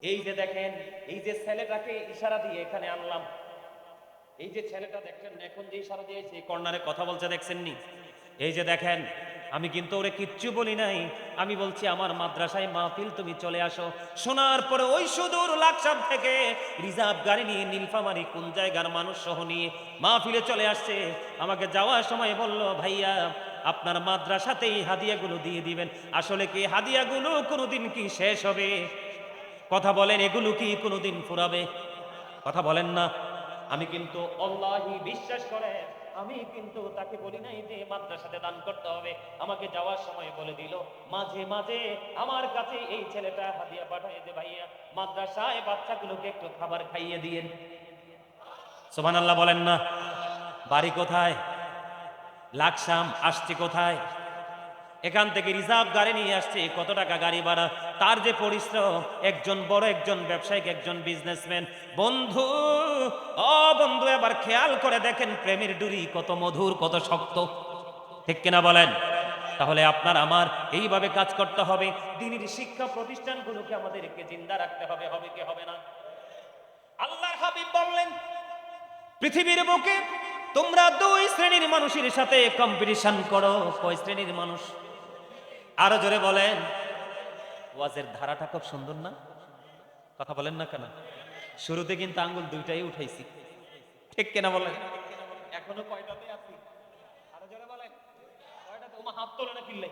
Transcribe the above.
এই যে দেখেন, এই যে ছেলেটাকে ইশারা দিয়ে এখানে আনলাম, এই যে ছেলেটা দেখছেন এখন যে ইশারা দিয়েছে কর্নারে কথা বলছে দেখছেন নি? এই যে দেখেন, আমি কিন্তু ওরে কিচ্ছু বলি নাই, আমি বলছি আমার মাদ্রাসায় মাহফিল, তুমি চলে আসো। শোনার পরে ওই সুদূর লাকসাম থেকে রিজার্ভ গাড়ি নিয়ে নীলফামারী কোন জায়গার মানুষ সহ নিয়ে মাহফিলে চলে আসছে। আমাকে যাওয়ার সময় বলল, ভাইয়া আপনার মাদ্রাসাতেই হাদিয়াগুলো দিয়ে দিবেন। আসলে কি হাদিয়াগুলো কোনোদিন কি শেষ হবে? কথা বলেন, এগুলো কি কোনোদিন ফুরাবে? কথা বলেন না। আমি কিন্তু আল্লাহি বিশ্বাস করে, আমি কিন্তু তাকে বলি নাই যে মাদ্রাসাতে দান করতে হবে। আমাকে যাওয়ার সময় বলে দিল, মাঝে মাঝে আমার কাছে এই ছেলেটা হাদিয়া পাঠায় যে ভাইয়া মাদ্রাসায় বাচ্চাগুলোকে একটু খাবার খাইয়ে দিয়েন। সুবহানাল্লাহ বলেন না। বাড়ি কোথায়? লাকসাম। আসছে কোথায়? এখান থেকে রিজার্ভ গাড়ি নিয়ে আসছে। কত টাকা গাড়ি ভাড়া, তার যে পরিশ্রম! একজন বড় একজন ব্যবসায়িক, একজন বিজনেসম্যান। বন্ধু, ও বন্ধু, এবার খেয়াল করে দেখেন প্রেমের ডুরি কত মধুর, কত শক্ত। ঠিক কিনা বলেন? তাহলে আপনার আমার এইভাবে কাজ করতে হবে। দিনের শিক্ষা প্রতিষ্ঠানগুলোকে আমাদেরকে জিন্দা রাখতে হবে। হবে কি হবে না? আল্লাহর হাবিব বললেন, পৃথিবীর বুকে তোমরা দুই শ্রেণীর মানুষের সাথে কম্পিটিশন করো। কয় শ্রেণীর মানুষ? আরো জোরে বলেন। ওয়াজের ধারাটা খুব সুন্দর না? কথা বলেন না কেন? শুরুতে কিন্তু আঙ্গুল দুইটাই উঠাইছি। ঠিক কিনা বলেন? এখনো কয়টাতে আছি? আরো জোরে বলেন। কয়টাতে? ওমা হাত তোলে না কিনলে।